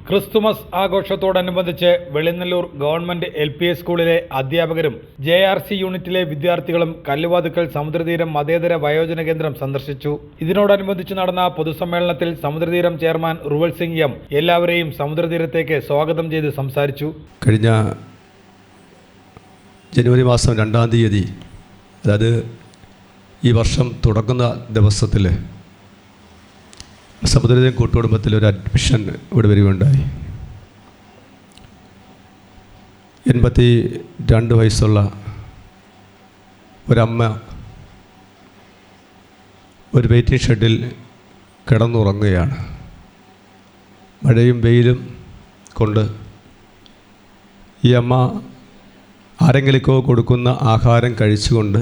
Christmas ആഘോഷത്തോടനുബന്ധിച്ച് Velinallur government LP സ്കൂളിലെ അധ്യാപകരും JRC യൂണിറ്റിലെ വിദ്യാർത്ഥികളും കല്ലുവാതുക്കൽ സമുദ്രതീരം മതേതര വയോജന കേന്ദ്രം സന്ദർശിച്ചു. ഇതിനോടനുബന്ധിച്ച് നടന്ന പൊതുസമ്മേളനത്തിൽ സമുദ്രതീരം ചെയർമാൻ റുവൽ സിംഗ് എം എല്ലാവരെയും സമുദ്രതീരത്തേക്ക് സ്വാഗതം ചെയ്ത് സംസാരിച്ചു. കഴിഞ്ഞ ജനുവരി മാസം 2-ാം തീയതി, അതായത് ഈ വർഷം തുടങ്ങുന്ന ദിവസത്തിൽ സമുദ്രതീരം കൂട്ടുകുടുംബത്തിൽ ഒരു അഡ്മിഷൻ ഇവിടെ വരികയുണ്ടായി. 82 വയസ്സുള്ള ഒരമ്മ ഒരു വെയിറ്റിംഗ് ഷെഡിൽ കിടന്നുറങ്ങുകയാണ്. മഴയും വെയിലും കൊണ്ട് ഈ അമ്മ ആരെങ്കിലേക്കോ കൊടുക്കുന്ന ആഹാരം കഴിച്ചുകൊണ്ട്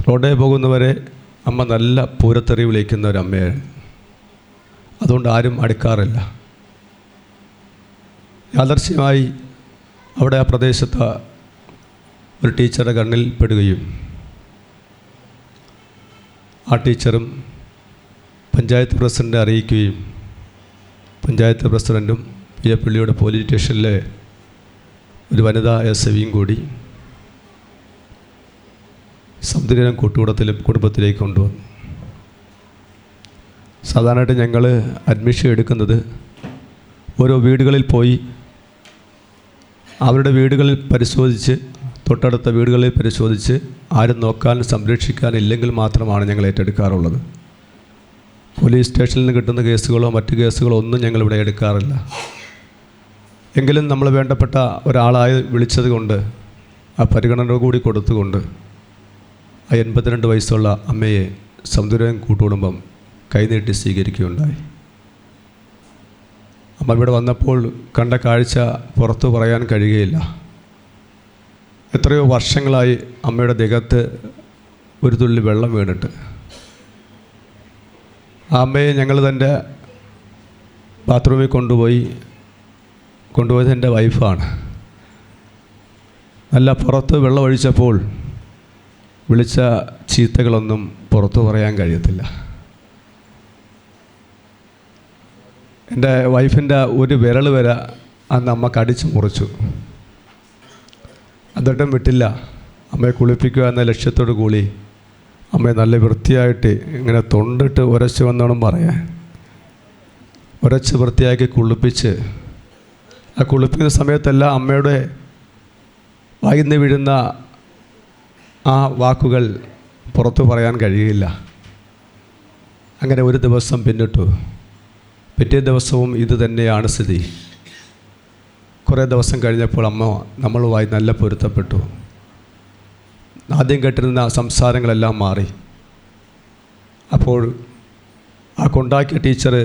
റോഡേ പോകുന്നവരെ അമ്മ നല്ല പൂരത്തെറി വിളിക്കുന്ന ഒരമ്മയാണ്. അതുകൊണ്ട് ആരും അടുക്കാറില്ല. യാദർച്ഛ്യമായി അവിടെ ആ പ്രദേശത്ത് ഒരു ടീച്ചറുടെ കണ്ണിൽ പെടുകയും ആ ടീച്ചറും പഞ്ചായത്ത് പ്രസിഡൻറ്റ് അറിയിക്കുകയും പഞ്ചായത്ത് പ്രസിഡൻറ്റും പിയപ്പള്ളിയുടെ പോലീസ് സ്റ്റേഷനിലെ ഒരു വനിതാ SIയും കൂടി സമുദ്രതീരം കുടുംബത്തിലേക്ക് കൊണ്ടുവന്നു. സാധാരണയായിട്ട് ഞങ്ങൾ അഡ്മിഷൻ എടുക്കുന്നത് ഓരോ വീടുകളിൽ പോയി അവരുടെ വീടുകളിൽ പരിശോധിച്ച്, തൊട്ടടുത്ത വീടുകളിൽ പരിശോധിച്ച് ആരും നോക്കാൻ സംരക്ഷിക്കാനില്ലെങ്കിൽ മാത്രമാണ് ഞങ്ങൾ ഏറ്റെടുക്കാറുള്ളത്. പോലീസ് സ്റ്റേഷനിൽ നിന്ന് കിട്ടുന്ന കേസുകളോ മറ്റ് കേസുകളോ ഒന്നും ഞങ്ങളിവിടെ എടുക്കാറില്ല. എങ്കിലും നമ്മൾ വേണ്ടപ്പെട്ട ഒരാളായി വിളിച്ചത് കൊണ്ട് ആ പരിഗണന കൂടി കൊടുത്തുകൊണ്ട് ആ 82 വയസ്സുള്ള അമ്മയെ സമുദ്രതീരം കൂട്ടുകുടുംബം കൈനീട്ടി സ്വീകരിക്കുകയുണ്ടായി. അമ്മ ഇവിടെ വന്നപ്പോൾ കണ്ട കാഴ്ച പുറത്തു പറയാൻ കഴിയുകയില്ല. എത്രയോ വർഷങ്ങളായി അമ്മയുടെ ദേഹത്ത് ഒരു തുള്ളി വെള്ളം വീണിട്ട്. ആ അമ്മയെ ഞങ്ങൾ തൻ്റെ ബാത്റൂമിൽ കൊണ്ടുപോയത് എൻ്റെ വൈഫാണ്. നല്ല പുറത്ത് വെള്ളം ഒഴിച്ചപ്പോൾ വിളിച്ച ചീത്തകളൊന്നും പുറത്തു പറയാൻ കഴിയത്തില്ല. എൻ്റെ വൈഫിൻ്റെ ഒരു വിരൽ വരെ അന്ന് അമ്മ കടിച്ച് മുറിച്ചു. എന്നിട്ടും വിട്ടില്ല. അമ്മയെ കുളിപ്പിക്കുക എന്ന ലക്ഷ്യത്തോടു കൂടി അമ്മയെ നല്ല വൃത്തിയായിട്ട് ഇങ്ങനെ തൊണ്ടിട്ട് ഉരച്ച് വന്നോണം പറയാൻ, ഉരച്ച് വൃത്തിയാക്കി കുളിപ്പിച്ച്, ആ കുളിപ്പിക്കുന്ന സമയത്തെല്ലാം അമ്മയുടെ വായിന്ന് വീഴുന്ന ആ വാക്കുകൾ പുറത്തു പറയാൻ കഴിയില്ല. അങ്ങനെ ഒരു ദിവസം പിന്നിട്ടു. പിറ്റേ ദിവസവും ഇത് തന്നെയാണ് സ്ഥിതി. കുറേ ദിവസം കഴിഞ്ഞപ്പോൾ അമ്മ നമ്മളുമായി നല്ല പൊരുത്തപ്പെട്ടു. ആദ്യം കേട്ടിരുന്ന സംസാരങ്ങളെല്ലാം മാറി. അപ്പോൾ ആ കൊണ്ടാക്കിയ ടീച്ചർ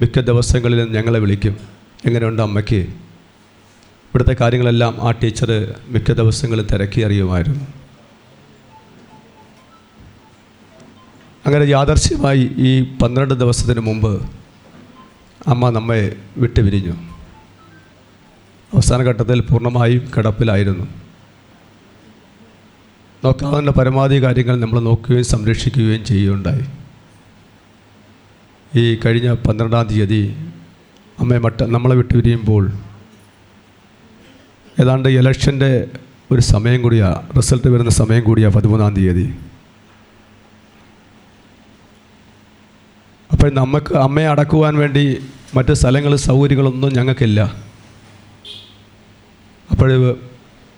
മിക്ക ദിവസങ്ങളിലും ഞങ്ങളെ വിളിക്കും, എങ്ങനെയുണ്ട് അമ്മയ്ക്ക്? ഇവിടുത്തെ കാര്യങ്ങളെല്ലാം ആ ടീച്ചർ മിക്ക ദിവസങ്ങളിൽ തിരക്കി അറിയുമായിരുന്നു. അങ്ങനെ യാദർച്ഛ്യമായി ഈ 12 ദിവസത്തിന് മുമ്പ് അമ്മ നമ്മെ വിട്ടുപിരിഞ്ഞു. അവസാന ഘട്ടത്തിൽ പൂർണ്ണമായും കിടപ്പിലായിരുന്നു. നോക്കാവുന്ന പരമാവധി കാര്യങ്ങൾ നമ്മൾ നോക്കുകയും സംരക്ഷിക്കുകയും ചെയ്യുകയുണ്ടായി. ഈ കഴിഞ്ഞ 12-ാം തീയതി നമ്മളെ വിട്ടുപിരിയുമ്പോൾ ഏതാണ്ട് ഇലക്ഷൻ്റെ ഒരു സമയം കൂടിയാണ്, റിസൾട്ട് വരുന്ന സമയം കൂടിയാണ് 13-ാം തീയതി. അപ്പോൾ നമുക്ക് അമ്മയെ അടക്കുവാൻ വേണ്ടി മറ്റ് സ്ഥലങ്ങൾ സൗകര്യങ്ങളൊന്നും ഞങ്ങൾക്കില്ല. അപ്പോൾ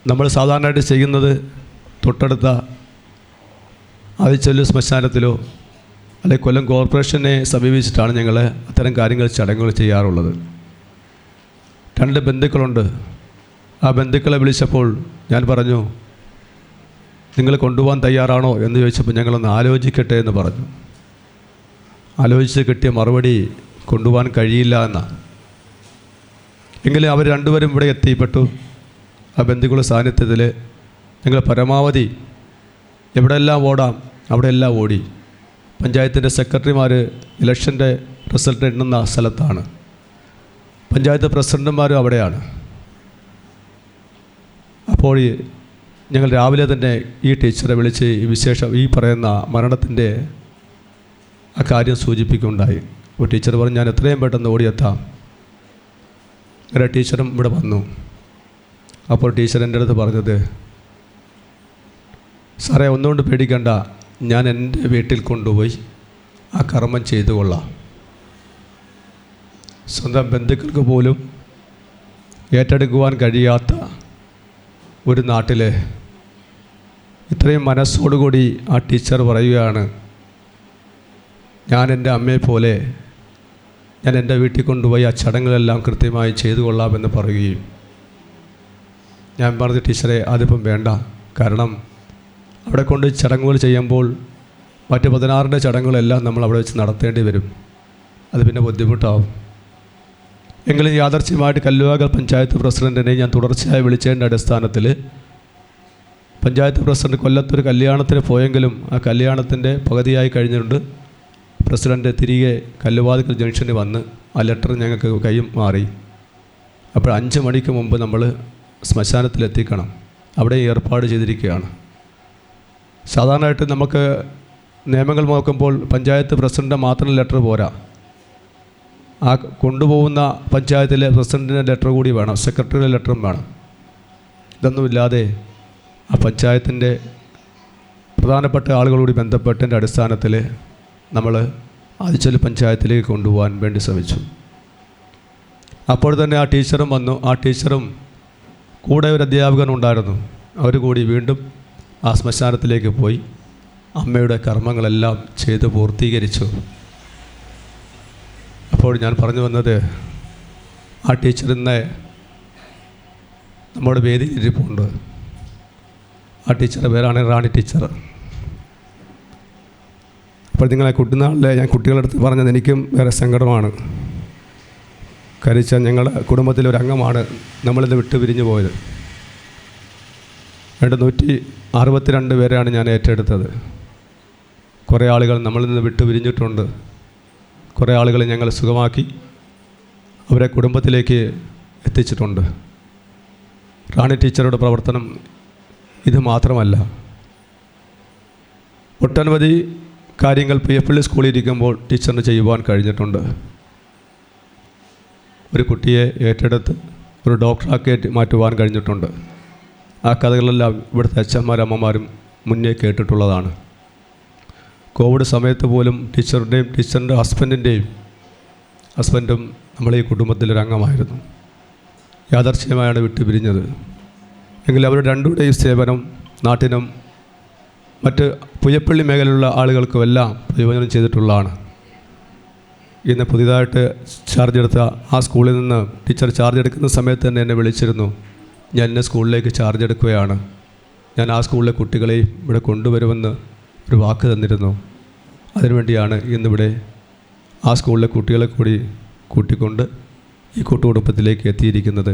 നമ്മൾ സാധാരണയായിട്ട് ചെയ്യുന്നത് തൊട്ടടുത്ത ആദിച്ചൊല്ലു ശ്മശാനത്തിലോ അല്ലെങ്കിൽ കൊല്ലം കോർപ്പറേഷനെ സമീപിച്ചിട്ടാണ് ഞങ്ങൾ അത്തരം ചടങ്ങുകൾ ചെയ്യാറുള്ളത്. 2 ബന്ധുക്കളുണ്ട്. ആ ബന്ധുക്കളെ വിളിച്ചപ്പോൾ ഞാൻ പറഞ്ഞു, നിങ്ങൾ കൊണ്ടുപോകാൻ തയ്യാറാണോ എന്ന് ചോദിച്ചപ്പോൾ ഞങ്ങളൊന്ന് ആലോചിക്കട്ടെ എന്ന് പറഞ്ഞു. ആലോചിച്ച് കിട്ടിയ മറുപടി കൊണ്ടുപോകാൻ കഴിയില്ല എന്നാണ്. എങ്കിലും അവർ 2 പേരും ഇവിടെ എത്തിപ്പെട്ടു. ആ ബന്ധുക്കളുടെ സാന്നിധ്യത്തിൽ ഞങ്ങൾ പരമാവധി എവിടെയെല്ലാം ഓടാം അവിടെയെല്ലാം ഓടി. പഞ്ചായത്തിൻ്റെ സെക്രട്ടറിമാർ ഇലക്ഷൻ്റെ റിസൾട്ട് എണ്ണുന്ന സ്ഥലത്താണ്, പഞ്ചായത്ത് പ്രസിഡന്റുമാരും അവിടെയാണ്. അപ്പോൾ ഞങ്ങൾ രാവിലെ തന്നെ ഈ ടീച്ചറെ വിളിച്ച് ഈ പറയുന്ന മരണത്തിൻ്റെ ആ കാര്യം സൂചിപ്പിക്കുകയുണ്ടായി. അപ്പോൾ ടീച്ചർ പറഞ്ഞു, ഞാൻ എത്രയും പെട്ടെന്ന് ഓടിയെത്താം. ഒരു ടീച്ചറും ഇവിടെ വന്നു. അപ്പോൾ ടീച്ചർ എൻ്റെ അടുത്ത് പറഞ്ഞത്, സാറേ ഒന്നുകൊണ്ട് പേടിക്കണ്ട, ഞാൻ എൻ്റെ വീട്ടിൽ കൊണ്ടുപോയി ആ കർമ്മം ചെയ്തു കൊള്ളാം. സ്വന്തം ബന്ധുക്കൾക്ക് പോലും ഏറ്റെടുക്കുവാൻ കഴിയാത്ത ഒരു നാട്ടിൽ ഇത്രയും മനസ്സോടുകൂടി ആ ടീച്ചർ പറയുകയാണ്, ഞാൻ എൻ്റെ അമ്മയെപ്പോലെ ഞാൻ എൻ്റെ വീട്ടിൽ കൊണ്ടുപോയി ആ ചടങ്ങുകളെല്ലാം കൃത്യമായി ചെയ്തു കൊള്ളാമെന്ന് പറയുകയും, ഞാൻ പറഞ്ഞ ടീച്ചറെ അതിപ്പം വേണ്ട, കാരണം അവിടെ കൊണ്ട് ചടങ്ങുകൾ ചെയ്യുമ്പോൾ മറ്റ് 16 ചടങ്ങുകളെല്ലാം നമ്മൾ അവിടെ വെച്ച് നടത്തേണ്ടി വരും, അത് പിന്നെ ബുദ്ധിമുട്ടാവും. എങ്കിലും യാദർച്ഛ്യമായിട്ട് കല്ലുവാകൽ പഞ്ചായത്ത് പ്രസിഡൻറ്റിനെ ഞാൻ തുടർച്ചയായി വിളിച്ചതിൻ്റെ അടിസ്ഥാനത്തിൽ പഞ്ചായത്ത് പ്രസിഡന്റ് കൊല്ലത്തൊരു കല്യാണത്തിന് പോയെങ്കിലും ആ കല്യാണത്തിൻ്റെ പകുതിയായി കഴിഞ്ഞിട്ടുണ്ട്. പ്രസിഡൻറ്റ് തിരികെ കല്ലുവാതിക്കൽ ജംഗ്ഷനിൽ വന്ന് ആ ലെറ്റർ ഞങ്ങൾക്ക് കൈയും മാറി. അപ്പോൾ 5 മണിക്ക് മുമ്പ് നമ്മൾ ശ്മശാനത്തിലെത്തിക്കണം, അവിടെ ഏർപ്പാട് ചെയ്തിരിക്കുകയാണ്. സാധാരണയായിട്ട് നമുക്ക് നിയമങ്ങൾ നോക്കുമ്പോൾ പഞ്ചായത്ത് പ്രസിഡൻ്റ് മാത്രം ലെറ്റർ പോരാ, ആ കൊണ്ടുപോകുന്ന പഞ്ചായത്തിലെ പ്രസിഡൻറ്റിൻ്റെ ലെറ്റർ കൂടി വേണം, സെക്രട്ടറിയുടെ ലെറ്ററും വേണം. ഇതൊന്നുമില്ലാതെ ആ പഞ്ചായത്തിൻ്റെ പ്രധാനപ്പെട്ട ആളുകളോട് ബന്ധപ്പെട്ടതിൻ്റെ അടിസ്ഥാനത്തിൽ നമ്മൾ ആദിച്ചൽ പഞ്ചായത്തിലേക്ക് കൊണ്ടുപോകാൻ വേണ്ടി ശ്രമിച്ചു. അപ്പോൾ തന്നെ ആ ടീച്ചറും വന്നു. ആ ടീച്ചറും കൂടെ ഒരു അധ്യാപകനുണ്ടായിരുന്നു. അവർ കൂടി വീണ്ടും ആ ശ്മശാനത്തിലേക്ക് പോയി അമ്മയുടെ കർമ്മങ്ങളെല്ലാം ചെയ്ത് പൂർത്തീകരിച്ചു. അപ്പോൾ ഞാൻ പറഞ്ഞു വന്നത്, ആ ടീച്ചർ ഇന്ന് നമ്മുടെ വേദിയിൽ ഇരിപ്പുണ്ട്. ആ ടീച്ചറുടെ പേരാണ് റാണി ടീച്ചർ. അപ്പോൾ നിങ്ങളെ കുട്ടിനാളിലെ ഞാൻ കുട്ടികളുടെ അടുത്ത് പറഞ്ഞത് എനിക്കും വേറെ സങ്കടമാണ്. കരിച്ച ഞങ്ങളുടെ കുടുംബത്തിലൊരംഗമാണ് നമ്മളിന്ന് വിട്ടു പിരിഞ്ഞു പോയത്. 162 പേരെയാണ് ഞാൻ ഏറ്റെടുത്തത്. കുറേ ആളുകൾ നമ്മളിൽ നിന്ന് വിട്ടു പിരിഞ്ഞിട്ടുണ്ട്. കുറേ ആളുകൾ ഞങ്ങൾ സുഖമാക്കി അവരെ കുടുംബത്തിലേക്ക് എത്തിച്ചിട്ടുണ്ട്. റാണി ടീച്ചറുടെ പ്രവർത്തനം ഇത് മാത്രമല്ല, ഒട്ടനവധി കാര്യങ്ങൾ PFL സ്കൂളിൽ ഇരിക്കുമ്പോൾ ടീച്ചറിന് ചെയ്യുവാൻ കഴിഞ്ഞിട്ടുണ്ട്. ഒരു കുട്ടിയെ ഏറ്റെടുത്ത് ഒരു ഡോക്ടറാക്കി മാറ്റുവാൻ കഴിഞ്ഞിട്ടുണ്ട്. ആ കഥകളെല്ലാം ഇവിടുത്തെ അച്ഛന്മാരും അമ്മമാരും മുന്നേ കേട്ടിട്ടുള്ളതാണ്. കോവിഡ് സമയത്ത് പോലും ടീച്ചറിൻ്റെ ഹസ്ബൻഡും നമ്മളെ ഈ കുടുംബത്തിലൊരംഗമായിരുന്നു. യാദർച്ഛ്യമായാണ് വിട്ടുപിരിഞ്ഞത്. എങ്കിലും അവരുടെ രണ്ടുപേരുടെയും സേവനം നാട്ടിനും മറ്റ് പുയപ്പള്ളി മേഖലയിലുള്ള ആളുകൾക്കുമെല്ലാം പ്രയോജനം ചെയ്തിട്ടുള്ളതാണ്. ഇന്ന് പുതിയതായിട്ട് ചാർജ് എടുത്ത ആ സ്കൂളിൽ നിന്ന് ടീച്ചർ ചാർജ് എടുക്കുന്ന സമയത്ത് തന്നെ എന്നെ വിളിച്ചിരുന്നു. ഞാൻ ഇന്ന സ്കൂളിലേക്ക് ചാർജ് എടുക്കുകയാണ്, ഞാൻ ആ സ്കൂളിലെ കുട്ടികളെയും ഇവിടെ കൊണ്ടുവരുമെന്ന് ഒരു വാക്ക് തന്നിരുന്നു. അതിനുവേണ്ടിയാണ് ഇന്നിവിടെ ആ സ്കൂളിലെ കുട്ടികളെ കൂടി കൂട്ടിക്കൊണ്ട് ഈ കൂട്ടുകുടുംബത്തിലേക്ക് എത്തിയിരിക്കുന്നത്.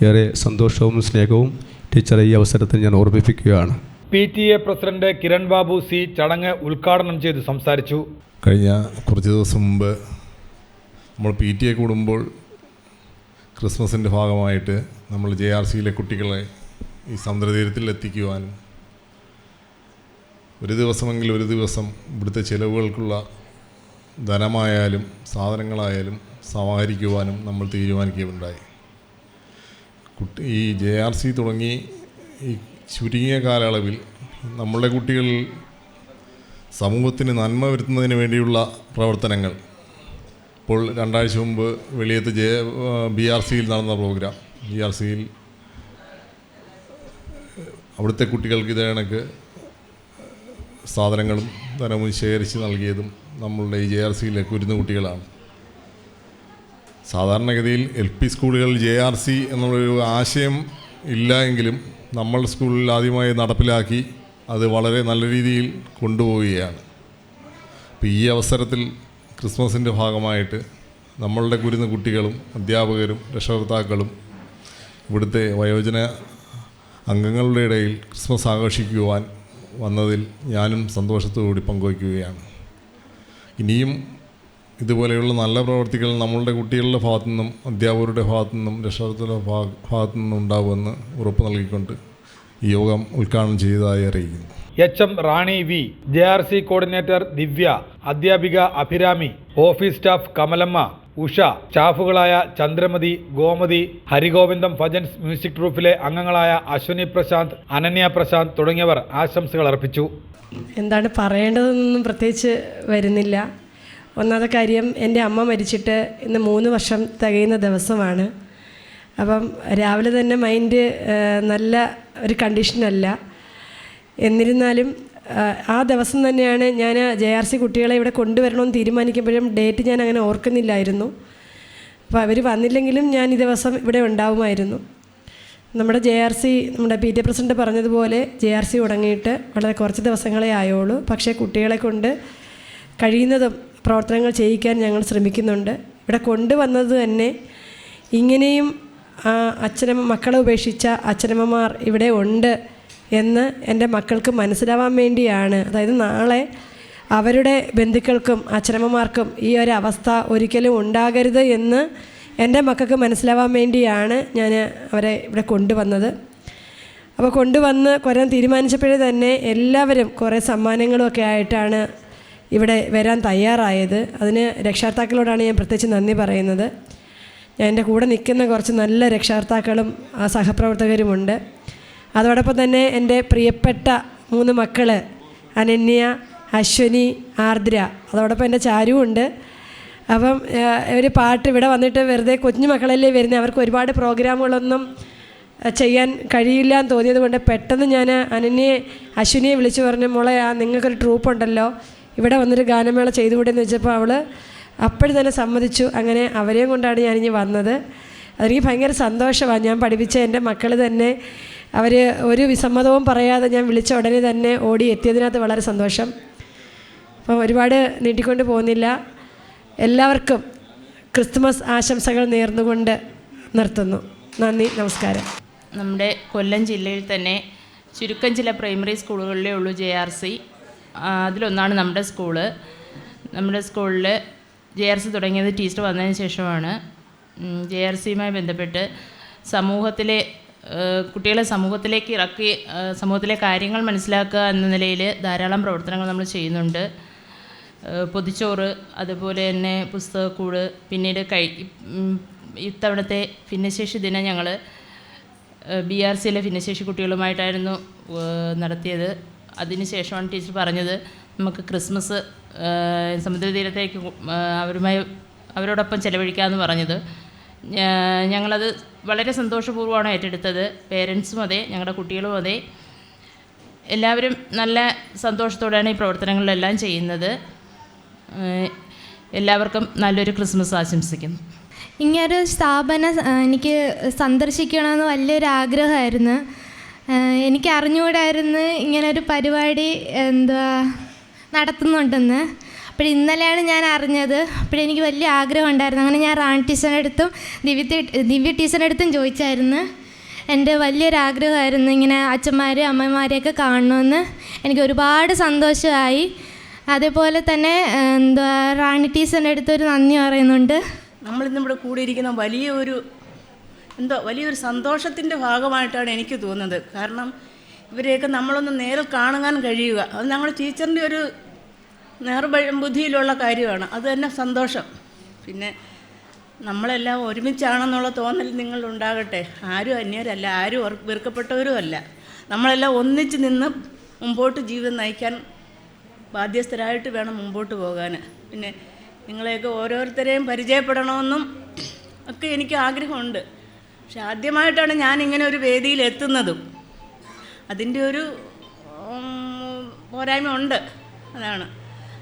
ഏറെ സന്തോഷവും സ്നേഹവും ടീച്ചറെ ഈ അവസരത്തിൽ ഞാൻ ഓർമ്മിപ്പിക്കുകയാണ്. PTA president Kiran Babu C ചടങ്ങ് ഉദ്ഘാടനം ചെയ്ത് സംസാരിച്ചു. കഴിഞ്ഞ കുറച്ച് ദിവസം മുമ്പ് നമ്മൾ PTA കൂടുമ്പോൾ ക്രിസ്മസിൻ്റെ ഭാഗമായിട്ട് നമ്മൾ JRCയിലെ കുട്ടികളെ ഈ സമുദ്രതീരത്തിൽ എത്തിക്കുവാനും ഒരു ദിവസം ഇവിടുത്തെ ചിലവുകൾക്കുള്ള ധനമായാലും സാധനങ്ങളായാലും സമാഹരിക്കുവാനും നമ്മൾ തീരുമാനിക്കുകയുണ്ടായി. ഈ JRC തുടങ്ങി ഈ ചുരുങ്ങിയ കാലയളവിൽ നമ്മളുടെ കുട്ടികൾ സമൂഹത്തിന് നന്മ വരുത്തുന്നതിന് വേണ്ടിയുള്ള പ്രവർത്തനങ്ങൾ, ഇപ്പോൾ 2 ആഴ്ച മുമ്പ് വെളിയത്ത് BRCയിൽ നടന്ന പ്രോഗ്രാം, BRCയിൽ അവിടുത്തെ കുട്ടികൾക്ക് ഇതേ കണക്ക് സാധനങ്ങളും ധനവും ശേഖരിച്ച് നൽകിയതും നമ്മളുടെ ഈ JRCയിലെ കുരുന്ന് കുട്ടികളാണ്. സാധാരണഗതിയിൽ LP സ്കൂളുകളിൽ JRC എന്നുള്ളൊരു ആശയം ഇല്ല എങ്കിലും നമ്മളുടെ സ്കൂളിൽ ആദ്യമായി നടപ്പിലാക്കി അത് വളരെ നല്ല രീതിയിൽ കൊണ്ടുപോവുകയാണ്. അപ്പോൾ ഈ അവസരത്തിൽ ക്രിസ്മസിൻ്റെ ഭാഗമായിട്ട് നമ്മളുടെ കുരുന്ന് കുട്ടികളും അധ്യാപകരും രക്ഷകർത്താക്കളും ഇവിടുത്തെ വയോജന അംഗങ്ങളുടെ ഇടയിൽ ക്രിസ്മസ് ആഘോഷിക്കുവാൻ വന്നതിൽ ഞാനും സന്തോഷത്തോടുകൂടി പങ്കുവയ്ക്കുകയാണ്. ഇനിയും ഇതുപോലെയുള്ള നല്ല പ്രവർത്തികൾ നമ്മളുടെ കുട്ടികളുടെ ഭാഗത്തു നിന്നും അധ്യാപകരുടെ ഭാഗത്തു നിന്നും രക്ഷകർത്താക്കളുടെ ഭാഗത്തു നിന്നും ഉണ്ടാകുമെന്ന് ഉറപ്പ് നൽകിക്കൊണ്ട് ഈ യോഗം ഉദ്ഘാടനം ചെയ്തതായി അറിയിക്കുന്നു. HM Rani V, JRC coordinator Divya, അധ്യാപിക അഭിരാമി, ഓഫീസ് സ്റ്റാഫ് കമലമ്മ, ഉഷ, സ്റ്റാഫുകളായ ചന്ദ്രമതി, ഗോമതി, ഹരിഗോവിന്ദം ഭജൻസ് മ്യൂസിക് ട്രൂപ്പിലെ അംഗങ്ങളായ അശ്വനി പ്രശാന്ത്, അനന്യ പ്രശാന്ത് തുടങ്ങിയവർ ആശംസകൾ അർപ്പിച്ചു. എന്താണ് പറയേണ്ടതെന്നൊന്നും പ്രത്യേകിച്ച് വരുന്നില്ല. ഒന്നാമത്തെ കാര്യം, എൻ്റെ അമ്മ മരിച്ചിട്ട് ഇന്ന് 3 വർഷം തികയുന്ന ദിവസമാണ്. അപ്പം രാവിലെ തന്നെ മൈൻഡ് നല്ല ഒരു കണ്ടീഷനല്ല. എന്നിരുന്നാലും ആ ദിവസം തന്നെയാണ് ഞാൻ JRC കുട്ടികളെ ഇവിടെ കൊണ്ടുവരണമെന്ന് തീരുമാനിക്കുമ്പോഴും ഡേറ്റ് ഞാൻ അങ്ങനെ ഓർക്കുന്നില്ലായിരുന്നു. അപ്പോൾ അവർ വന്നില്ലെങ്കിലും ഞാൻ ഈ ദിവസം ഇവിടെ ഉണ്ടാവുമായിരുന്നു. നമ്മുടെ JRC, നമ്മുടെ PTA പ്രസിഡന്റ് പറഞ്ഞതുപോലെ JRC തുടങ്ങിയിട്ട് വളരെ കുറച്ച് ദിവസങ്ങളേ ആയുള്ളൂ. പക്ഷേ കുട്ടികളെ കൊണ്ട് കഴിയുന്നതും പ്രവർത്തനങ്ങൾ ചെയ്യിക്കാൻ ഞങ്ങൾ ശ്രമിക്കുന്നുണ്ട്. ഇവിടെ കൊണ്ടുവന്നത് തന്നെ ഇങ്ങനെയും മക്കളെ ഉപേക്ഷിച്ച അച്ഛനമ്മമാർ ഇവിടെ ഉണ്ട് എന്ന് എൻ്റെ മക്കൾക്ക് മനസ്സിലാവാൻ വേണ്ടിയാണ്. അതായത് നാളെ അവരുടെ ബന്ധുക്കൾക്കും അച്ഛനമ്മമാർക്കും ഈ ഒരു അവസ്ഥ ഒരിക്കലും ഉണ്ടാകരുത് എന്ന് എൻ്റെ മക്കൾക്ക് മനസ്സിലാവാൻ വേണ്ടിയാണ് ഞാൻ അവരെ ഇവിടെ കൊണ്ടുവന്നത്. അപ്പോൾ കൊണ്ടുവന്ന് കൊരാൻ തീരുമാനിച്ചപ്പോഴേ തന്നെ എല്ലാവരും കുറേ സമ്മാനങ്ങളുമൊക്കെ ആയിട്ടാണ് ഇവിടെ വരാൻ തയ്യാറായത്. അതിന് രക്ഷാകർത്താക്കളോടാണ് ഞാൻ പ്രത്യേകിച്ച് നന്ദി പറയുന്നത്. ഞാൻ എൻ്റെ കൂടെ നിൽക്കുന്ന കുറച്ച് നല്ല രക്ഷാകർത്താക്കളും സഹപ്രവർത്തകരുമുണ്ട്. അതോടൊപ്പം തന്നെ എൻ്റെ പ്രിയപ്പെട്ട 3 മക്കൾ അനന്യ, അശ്വനി, ആർദ്ര, അതോടൊപ്പം എൻ്റെ ചാരുവുണ്ട്. അപ്പം ഒരു പാട്ട് ഇവിടെ വന്നിട്ട് വെറുതെ കുഞ്ഞു മക്കളല്ലേ വരുന്നത്, അവർക്ക് ഒരുപാട് പ്രോഗ്രാമുകളൊന്നും ചെയ്യാൻ കഴിയില്ല എന്ന് തോന്നിയത് കൊണ്ട് പെട്ടെന്ന് ഞാൻ അനന്യയെ അശ്വിനിയെ വിളിച്ചു പറഞ്ഞു, മോളെ നിങ്ങൾക്കൊരു ട്രൂപ്പുണ്ടല്ലോ, ഇവിടെ വന്നൊരു ഗാനമേള ചെയ്തുകൂടെ എന്ന് വെച്ചപ്പോൾ അവൾ അപ്പോഴും തന്നെ സമ്മതിച്ചു. അങ്ങനെ അവരെയും കൊണ്ടാണ് ഞാനിനി വന്നത്. അതെനിക്ക് ഭയങ്കര സന്തോഷമാണ്. ഞാൻ പഠിപ്പിച്ച എൻ്റെ മക്കൾ തന്നെ അവർ ഒരു വിസമ്മതവും പറയാതെ ഞാൻ വിളിച്ച ഉടനെ തന്നെ ഓടി എത്തിയതിനകത്ത് വളരെ സന്തോഷം. അപ്പം ഒരുപാട് നീട്ടിക്കൊണ്ട് പോകുന്നില്ല. എല്ലാവർക്കും ക്രിസ്തുമസ് ആശംസകൾ നേർന്നുകൊണ്ട് നിർത്തുന്നു. നന്ദി, നമസ്കാരം. നമ്മുടെ കൊല്ലം ജില്ലയിൽ തന്നെ ചുരുക്കം ചില പ്രൈമറി സ്കൂളുകളിലേ ഉള്ളൂ JRC. അതിലൊന്നാണ് നമ്മുടെ സ്കൂള്. നമ്മുടെ സ്കൂളിൽ JRC തുടങ്ങിയത് ടീച്ചർ വന്നതിന് ശേഷമാണ്. JRCയുമായി ബന്ധപ്പെട്ട് സമൂഹത്തിലെ കുട്ടികളെ സമൂഹത്തിലേക്ക് ഇറക്കി സമൂഹത്തിലെ കാര്യങ്ങൾ മനസ്സിലാക്കുക എന്ന നിലയിൽ ധാരാളം പ്രവർത്തനങ്ങൾ നമ്മൾ ചെയ്യുന്നുണ്ട്. പൊതിച്ചോറ്, അതുപോലെ തന്നെ പുസ്തകക്കൂട്, പിന്നീട് ഇത്തവണത്തെ ഭിന്നശേഷി ദിനം ഞങ്ങൾ BRCയിലെ ഭിന്നശേഷി കുട്ടികളുമായിട്ടായിരുന്നു നടത്തിയത്. അതിനുശേഷമാണ് ടീച്ചർ പറഞ്ഞത് നമുക്ക് ക്രിസ്മസ് സമുദ്രതീരത്തേക്ക് അവരോടൊപ്പം ചെലവഴിക്കാമെന്ന് പറഞ്ഞത്. ഞങ്ങളത് വളരെ സന്തോഷപൂർവ്വമാണ് ഏറ്റെടുത്തത്. പേരൻസും അതെ, ഞങ്ങളുടെ കുട്ടികളും അതെ, എല്ലാവരും നല്ല സന്തോഷത്തോടെയാണ് ഈ പ്രവർത്തനങ്ങളിലെല്ലാം ചെയ്യുന്നത്. എല്ലാവർക്കും നല്ലൊരു ക്രിസ്മസ് ആശംസിക്കുന്നു. ഇങ്ങനൊരു സ്ഥാപനം എനിക്ക് സന്ദർശിക്കണമെന്ന് വലിയൊരു ആഗ്രഹമായിരുന്നു. എനിക്ക് അറിഞ്ഞുകൂടായിരുന്നു ഇങ്ങനൊരു പരിപാടി നടത്തുന്നുണ്ടെന്ന്. അപ്പോൾ ഇന്നലെയാണ് ഞാൻ അറിഞ്ഞത്. അപ്പോഴെനിക്ക് വലിയ ആഗ്രഹം ഉണ്ടായിരുന്നു. അങ്ങനെ ഞാൻ റാണി ടീച്ചറിൻ്റെ അടുത്തും ദിവ്യ ടീച്ചറിൻ്റെ അടുത്തും ചോദിച്ചായിരുന്നു. എൻ്റെ വലിയൊരാഗ്രഹമായിരുന്നു ഇങ്ങനെ അച്ഛന്മാരും അമ്മമാരെയൊക്കെ കാണണമെന്ന്. എനിക്ക് ഒരുപാട് സന്തോഷമായി. അതേപോലെ തന്നെ റാണി ടീച്ചറിൻ്റെ അടുത്തൊരു നന്ദി പറയുന്നുണ്ട്. നമ്മളിന്നിവിടെ കൂടിയിരിക്കുന്ന വലിയൊരു സന്തോഷത്തിൻ്റെ ഭാഗമായിട്ടാണ് എനിക്ക് തോന്നുന്നത്. കാരണം ഇവരെയൊക്കെ നമ്മളൊന്ന് നേരിൽ കാണാൻ കഴിയുക, അത് ഞങ്ങളുടെ ടീച്ചറിൻ്റെ ഒരു നേർബുദ്ധിയിലുള്ള കാര്യമാണ്. അത് തന്നെ സന്തോഷം. പിന്നെ നമ്മളെല്ലാം ഒരുമിച്ചാണെന്നുള്ള തോന്നൽ നിങ്ങളുണ്ടാകട്ടെ. ആരും അന്യരല്ല, ആരും വെറുക്കപ്പെട്ടവരും അല്ല. നമ്മളെല്ലാം ഒന്നിച്ച് നിന്ന് മുമ്പോട്ട് ജീവിതം നയിക്കാൻ ബാധ്യസ്ഥരായിട്ട് വേണം മുമ്പോട്ട് പോകാൻ. പിന്നെ നിങ്ങളെയൊക്കെ ഓരോരുത്തരെയും പരിചയപ്പെടണമെന്നും ഒക്കെ എനിക്ക് ആഗ്രഹമുണ്ട്. പക്ഷെ ആദ്യമായിട്ടാണ് ഞാനിങ്ങനെ ഒരു വേദിയിൽ എത്തുന്നതും. അതിൻ്റെ ഒരു പോരായ്മ ഉണ്ട്. അതാണ്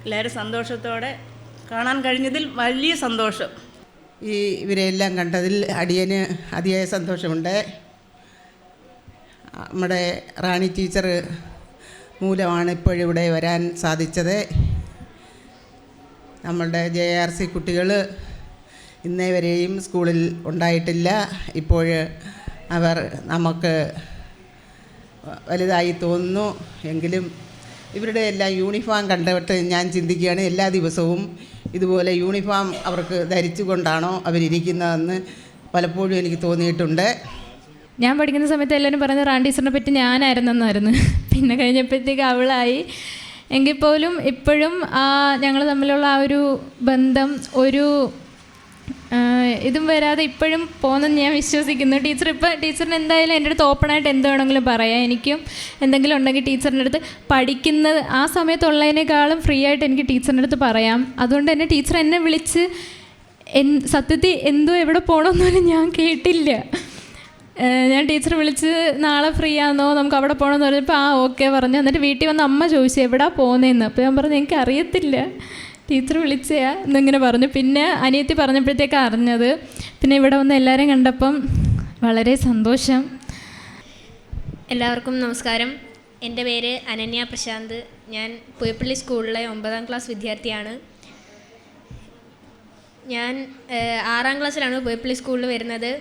എല്ലാവരും സന്തോഷത്തോടെ കാണാൻ കഴിഞ്ഞതിൽ വലിയ സന്തോഷം. ഇവരെല്ലാം കണ്ടതിൽ അടിയന് അതിയായ സന്തോഷമുണ്ട്. നമ്മുടെ റാണി ടീച്ചർ മൂലമാണ് ഇപ്പോഴിവിടെ വരാൻ സാധിച്ചത്. നമ്മളുടെ JRC കുട്ടികൾ ഇന്നേ വരെയും സ്കൂളിൽ ഉണ്ടായിട്ടില്ല. ഇപ്പോൾ അവർ നമുക്ക് വലുതായി തോന്നുന്നു. എങ്കിലും ഇവരുടെ എല്ലാം യൂണിഫോം കണ്ടിട്ട് ഞാൻ ചിന്തിക്കുകയാണ്, എല്ലാ ദിവസവും ഇതുപോലെ യൂണിഫോം അവർക്ക് ധരിച്ചുകൊണ്ടാണോ അവരിയ്ക്കുന്നതെന്ന് പലപ്പോഴും എനിക്ക് തോന്നിയിട്ടുണ്ട്. ഞാൻ പഠിക്കുന്ന സമയത്ത് എല്ലാവരും പറയുന്നത് റാണി ടീച്ചറിനെ പറ്റി ഞാനായിരുന്നെന്നായിരുന്നു. പിന്നെ കഴിഞ്ഞപ്പോഴത്തേക്ക് അവളായി. എങ്കിൽ പോലും ഇപ്പോഴും ഞങ്ങൾ തമ്മിലുള്ള ആ ഒരു ബന്ധം ഒരു ഇതും വരാതെ ഇപ്പോഴും പോകുന്നെന്ന് ഞാൻ വിശ്വസിക്കുന്നു. ടീച്ചറിന് എന്തായാലും എൻ്റെ അടുത്ത് ഓപ്പണായിട്ട് എന്ത് വേണമെങ്കിലും പറയാം. എനിക്കും എന്തെങ്കിലും ഉണ്ടെങ്കിൽ ടീച്ചറിൻ്റെ അടുത്ത് പഠിക്കുന്നത് ആ സമയത്തുള്ളതിനേക്കാളും ഫ്രീ ആയിട്ട് എനിക്ക് ടീച്ചറിൻ്റെ അടുത്ത് പറയാം. അതുകൊണ്ട് തന്നെ ടീച്ചർ എന്നെ വിളിച്ച് സത്യത്തിൽ എന്തോ എവിടെ പോകണമെന്നൊന്നും ഞാൻ കേട്ടില്ല. ഞാൻ ടീച്ചർ വിളിച്ച് നാളെ ഫ്രീ ആണെന്നോ നമുക്ക് അവിടെ പോകണമെന്ന് പറഞ്ഞപ്പോൾ ഓക്കെ പറഞ്ഞു. എന്നിട്ട് വീട്ടിൽ വന്ന് അമ്മ ചോദിച്ചു എവിടാ പോകുന്നതെന്ന്. അപ്പോൾ ഞാൻ പറഞ്ഞു എനിക്ക് അറിയത്തില്ല, ടീച്ചർ വിളിച്ചയാ എന്നിങ്ങനെ പറഞ്ഞു. പിന്നെ അനിയത്തി പറഞ്ഞപ്പോഴത്തേക്കാണ് അറിഞ്ഞത്. പിന്നെ ഇവിടെ വന്ന് എല്ലാവരെയും കണ്ടപ്പം വളരെ സന്തോഷം. എല്ലാവർക്കും നമസ്കാരം. എൻ്റെ പേര് അനന്യ പ്രശാന്ത്. ഞാൻ പുയപ്പള്ളി സ്കൂളിലെ 9ാം ക്ലാസ് വിദ്യാർത്ഥിയാണ്. ഞാൻ 6ാം ക്ലാസ്സിലാണ് പുയപ്പള്ളി സ്കൂളിൽ വരുന്നത്.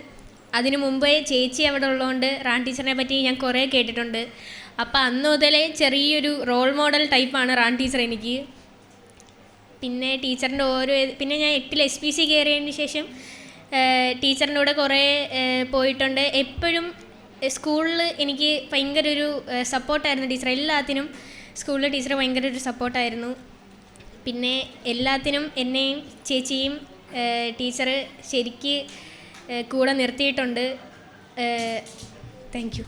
അതിനു മുമ്പേ ചേച്ചി അവിടെ ഉള്ളതുകൊണ്ട് റാൻ ടീച്ചറിനെ പറ്റി ഞാൻ കുറേ കേട്ടിട്ടുണ്ട്. അപ്പോൾ അന്ന് മുതലേ ചെറിയൊരു റോൾ മോഡൽ ടൈപ്പാണ് റാൻ ടീച്ചർ എനിക്ക്. പിന്നെ ടീച്ചറിൻ്റെ പിന്നെ ഞാൻ 8ൽ SPC കയറിയതിന് ശേഷം ടീച്ചറിൻ്റെ കൂടെ കുറേ പോയിട്ടുണ്ട്. എപ്പോഴും സ്കൂളിൽ എനിക്ക് ഭയങ്കര ഒരു സപ്പോർട്ടായിരുന്നു ടീച്ചർ. എല്ലാത്തിനും സ്കൂളിലെ ടീച്ചർ ഭയങ്കര ഒരു സപ്പോർട്ടായിരുന്നു. പിന്നെ എല്ലാത്തിനും എന്നെയും ചേച്ചിയും ടീച്ചർ ശരിക്ക് കൂടെ നിർത്തിയിട്ടുണ്ട്. Thank you.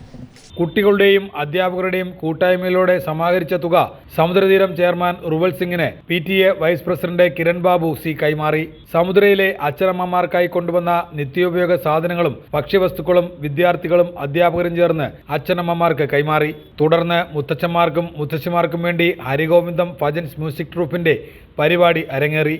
കുട്ടികളുടെയും അധ്യാപകരുടെയും കൂട്ടായ്മയിലൂടെ സമാഹരിച്ച തുക സമുദ്രതീരം ചെയർമാൻ റുവൽ സിംഗിന് PTA vice president Kiran Babu C കൈമാറി. സമുദ്രയിലെ അച്ഛനമ്മമാർക്കായി കൊണ്ടുവന്ന നിത്യോപയോഗ സാധനങ്ങളും ഭക്ഷ്യവസ്തുക്കളും വിദ്യാർത്ഥികളും അധ്യാപകരും ചേർന്ന് അച്ഛനമ്മമാർക്ക് കൈമാറി. തുടർന്ന് മുത്തച്ഛന്മാർക്കും മുത്തശ്ശിമാർക്കും വേണ്ടി ഹരിഗോവിന്ദം ഭജൻസ് മ്യൂസിക് ട്രൂപ്പിന്റെ പരിപാടി അരങ്ങേറി.